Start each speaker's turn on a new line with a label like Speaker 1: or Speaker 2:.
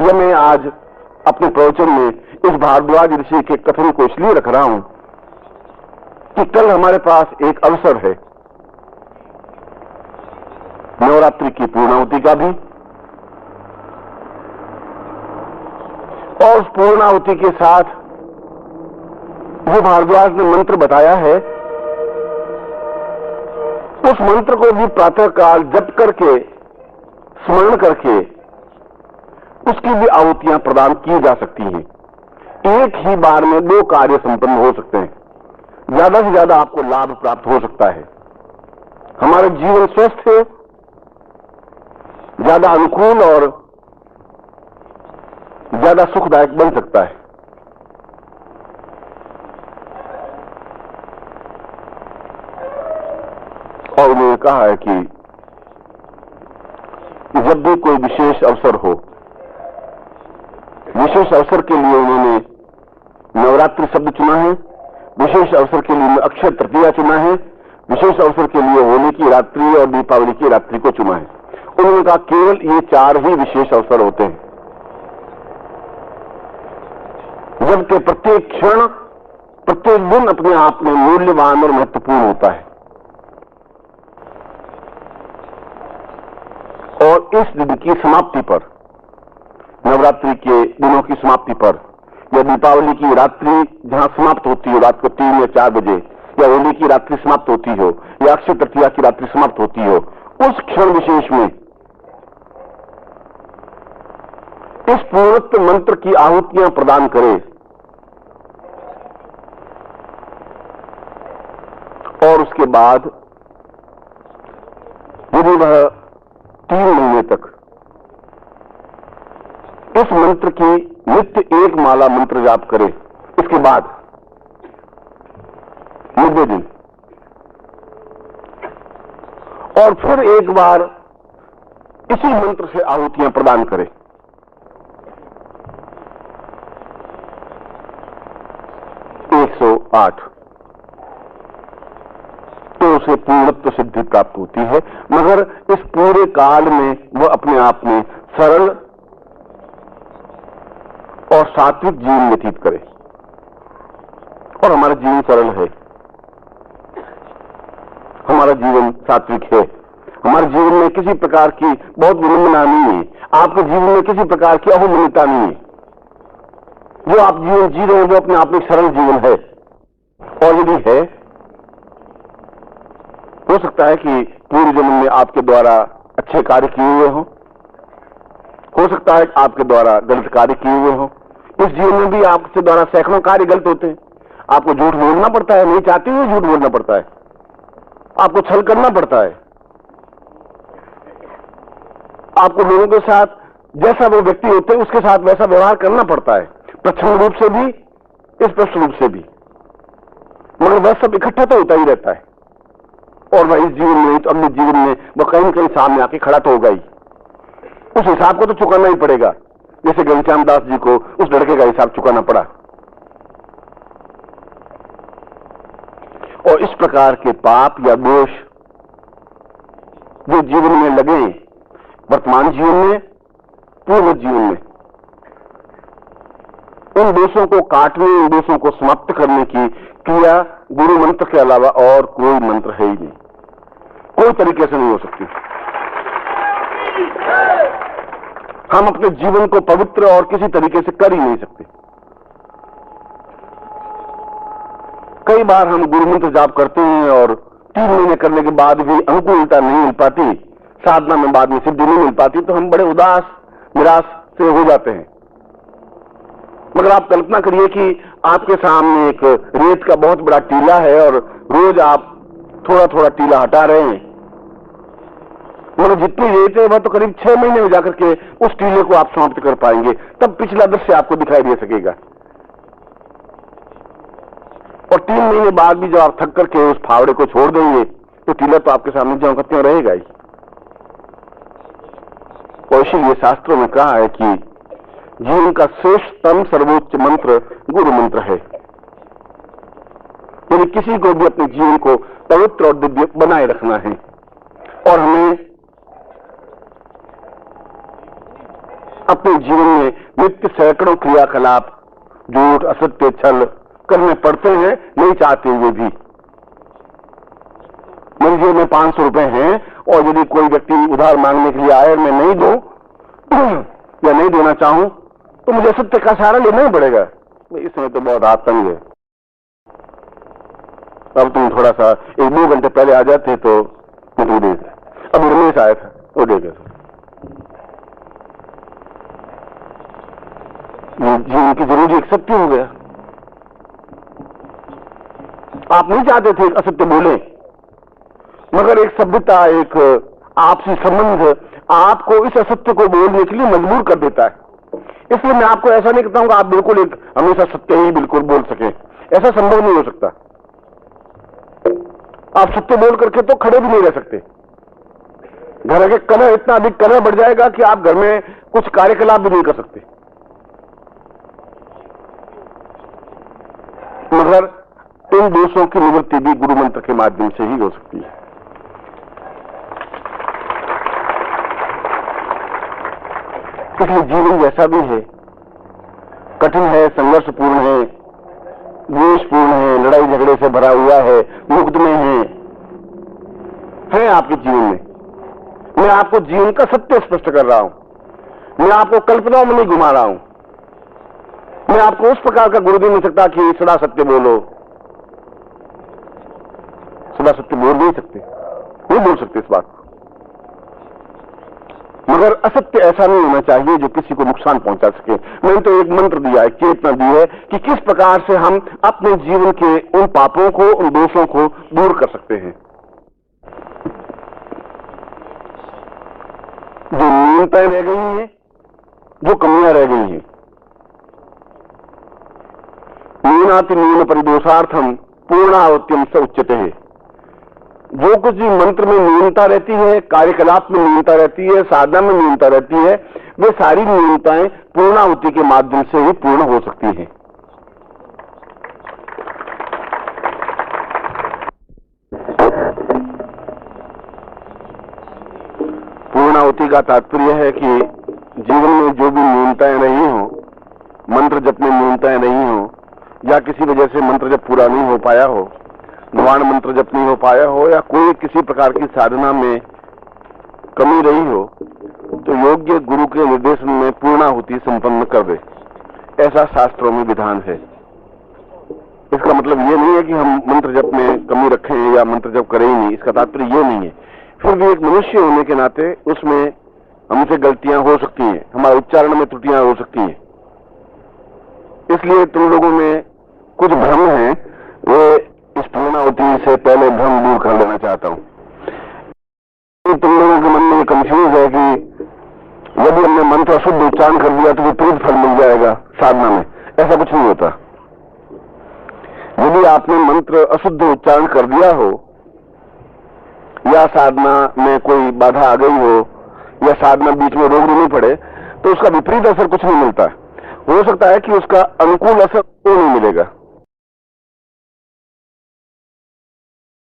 Speaker 1: यह मैं आज अपने प्रवचन में इस भारद्वाज ऋषि के कथन को इसलिए रख रहा हूं कि कल हमारे पास एक अवसर है नवरात्रि की पूर्णाहुति का भी, और उस पूर्णाहुति के साथ जो भारद्वाज ने मंत्र बताया है उस मंत्र को भी प्रातःकाल जप करके स्मरण करके उसकी भी आहुतियां प्रदान की जा सकती हैं। एक ही बार में 2 कार्य संपन्न हो सकते हैं, ज्यादा से ज्यादा आपको लाभ प्राप्त हो सकता है। हमारा जीवन स्वस्थ है, ज्यादा अनुकूल और ज्यादा सुखदायक बन सकता है। और उन्होंने कहा है कि जब भी कोई विशेष अवसर हो, विशेष अवसर के लिए उन्होंने नवरात्रि शब्द चुना है, विशेष अवसर के लिए अक्षय तृतीया चुना है, विशेष अवसर के लिए होली की रात्रि और दीपावली की रात्रि को चुना है। उन्होंने कहा केवल ये 4 ही विशेष अवसर होते हैं, जबकि प्रत्येक क्षण प्रत्येक दिन अपने आप में मूल्यवान और महत्वपूर्ण होता है। और इस दिन की समाप्ति पर, नवरात्रि के दिनों की समाप्ति पर, या दीपावली की रात्रि जहां समाप्त होती हो रात को 3 या 4 बजे, या होली की रात्रि समाप्त होती हो, या अक्षय तृतीया की रात्रि समाप्त होती हो, उस क्षण विशेष में इस पूर्णत्व मंत्र की आहुतियां प्रदान करें और उसके बाद यदि वह 3 महीने तक इस मंत्र की नित्य 1 माला मंत्र जाप करे, इसके बाद 90 दिन, और फिर एक बार इसी मंत्र से आहुतियां प्रदान करे, 108, तो उसे पूर्णत्व सिद्धि प्राप्त होती है। मगर इस पूरे काल में वह अपने आप में सरल और सात्विक जीवन व्यतीत करे। और हमारा जीवन सरल है, हमारा जीवन सात्विक है, हमारे जीवन में किसी प्रकार की बहुत विडंबना नहीं है, आपके जीवन में किसी प्रकार की अहोमयता नहीं है। जो आप जीवन जी रहे हैं वो अपने आप में सरल जीवन है। और यदि है, हो सकता है कि पूर्व जन्म में आपके द्वारा अच्छे कार्य किए हुए हो सकता है आपके द्वारा गलत कार्य किए हुए हो। इस जीवन में भी आपके द्वारा सैकड़ों कार्य गलत होते हैं। आपको झूठ बोलना पड़ता है, नहीं चाहते हुए झूठ बोलना पड़ता है, आपको छल करना पड़ता है, आपको लोगों के साथ जैसा वो व्यक्ति होते हैं उसके साथ वैसा व्यवहार करना पड़ता है, प्रच्छन्न रूप से भी, स्पष्ट रूप से भी। मगर वह सब इकट्ठा तो होता ही रहता है। और वह इस जीवन में तो अगले जीवन में वह कहीं कहीं सामने आके खड़ा तो होगा ही। उस हिसाब को तो चुकाना ही पड़ेगा, जैसे घनश्याम दास जी को उस लड़के का हिसाब चुकाना पड़ा। और इस प्रकार के पाप या दोष जो जीवन में लगे, वर्तमान जीवन में, पूर्व जीवन में, इन दोषों को काटने, इन दोषों को समाप्त करने की क्रिया गुरु मंत्र के अलावा और कोई मंत्र है ही नहीं, कोई तरीके से नहीं हो सकती। हम अपने जीवन को पवित्र और किसी तरीके से कर ही नहीं सकते। कई बार हम गुरु मंत्र जाप करते हैं और 3 महीने करने के बाद भी अनुकूलता नहीं मिल पाती, साधना में बाद में सिद्धि नहीं मिल पाती, तो हम बड़े उदास निराश से हो जाते हैं। मगर आप कल्पना करिए कि आपके सामने एक रेत का बहुत बड़ा टीला है और रोज आप थोड़ा थोड़ा टीला हटा रहे हैं, मगर जितनी रेत है वह तो करीब 6 महीने में जाकर के उस टीले को आप समाप्त कर पाएंगे, तब पिछला दृश्य आपको दिखाई दे सकेगा। और 3 महीने बाद भी जब आप थक करके उस फावड़े को छोड़ देंगे तो टीला तो आपके सामने ज्यों का त्यों रहेगा ही। और इसीलिए शास्त्रों में कहा है कि जीवन का श्रेष्ठतम सर्वोच्च मंत्र गुरु मंत्र है। यदि किसी को भी अपने जीवन को पवित्र और दिव्य बनाए रखना है और हमें अपने जीवन में नित्य सैकड़ों क्रियाकलाप झूठ, असत्य, छल करने पड़ते हैं, नहीं चाहते हुए भी। मेरे जेब में 500 रुपए हैं और यदि कोई व्यक्ति उधार मांगने के लिए आए, मैं नहीं दूं या नहीं देना चाहूं, तो मुझे सत्य का सहारा लेना ही पड़ेगा। इस समय तो बहुत हाथ तंग है। अब तुम थोड़ा सा 1-2 घंटे पहले आ जाते तो मुझे दे दे। अब रमेश आया था, वो दे गए। जीवन की जरूरी एक सत्य हो गया। आप नहीं चाहते थे असत्य बोले, मगर एक सभ्यता, एक आपसी संबंध आपको इस असत्य को बोलने के लिए मजबूर कर देता है। इसलिए मैं आपको ऐसा नहीं कहता हूं कि आप बिल्कुल एक हमेशा सत्य ही बिल्कुल बोल सके, ऐसा संभव नहीं हो सकता। आप सत्य बोल करके तो खड़े भी नहीं रह सकते। घर के कलह, इतना अधिक कलह बढ़ जाएगा कि आप घर में कुछ कार्यकलाप भी नहीं कर सकते। मगर इन दोषों की निवृत्ति भी गुरु मंत्र के माध्यम से ही हो सकती है। इसलिए जीवन जैसा भी है, कठिन है, संघर्षपूर्ण है, द्वेषपूर्ण है, लड़ाई झगड़े से भरा हुआ है, मुग्ध में है आपके जीवन में। मैं आपको जीवन का सत्य स्पष्ट कर रहा हूं। मैं आपको कल्पनाओं में नहीं घुमा रहा हूं। मैं आपको उस प्रकार का गुरु दे नहीं सकता कि सदा सत्य बोलो। सदा सत्य बोल नहीं सकते, नहीं बोल सकते इस बात को। मगर असत्य ऐसा नहीं होना चाहिए जो किसी को नुकसान पहुंचा सके। मैंने तो एक मंत्र दिया है, चेतना दी है कि किस प्रकार से हम अपने जीवन के उन पापों को, उन दोषों को दूर कर सकते हैं। जो न्यूनताएं रह गई हैं, जो कमियां रह गई हैं, न्यूनाति न्यून परिदोषार्थम पूर्णावत्यम स उच्यते है। जो कुछ भी मंत्र में न्यूनता रहती है, कार्यकलाप में न्यूनता रहती है, साधना में न्यूनता रहती है, वे सारी न्यूनताएं पूर्णाहुति के माध्यम से ही पूर्ण हो सकती हैं। पूर्णाहुति का तात्पर्य है कि जीवन में जो भी न्यूनताएं रही हो, मंत्र जप में न्यूनताएं नहीं हो, या किसी वजह से मंत्र जप पूरा नहीं हो पाया हो, निर्वाण मंत्र जप नहीं हो पाया हो, या कोई किसी प्रकार की साधना में कमी रही हो, तो योग्य गुरु के निर्देशन में पूर्णाहुति संपन्न कर दे, ऐसा शास्त्रों में विधान है। इसका मतलब ये नहीं है कि हम मंत्र जप में कमी रखें या मंत्र जप करें ही नहीं, इसका तात्पर्य ये नहीं है। फिर भी एक मनुष्य होने के नाते उसमें हमसे गलतियां हो सकती हैं, हमारे उच्चारण में त्रुटियां हो सकती हैं। इसलिए तुम लोगों में कुछ भ्रम है, वो इस पूर्णाहुति से पहले भ्रम दूर कर लेना चाहता हूं। तुम लोगों के मन में कंफ्यूज है कि यदि हमने मंत्र शुद्ध उच्चारण कर दिया तो विपरीत फल मिल जाएगा साधना में। ऐसा कुछ नहीं होता। यदि आपने मंत्र अशुद्ध उच्चारण कर दिया हो, या साधना में कोई बाधा आ गई हो, या साधना बीच में रोक नहीं पड़े, तो उसका विपरीत असर कुछ नहीं मिलता। हो सकता है कि उसका अनुकूल असर तो नहीं मिलेगा।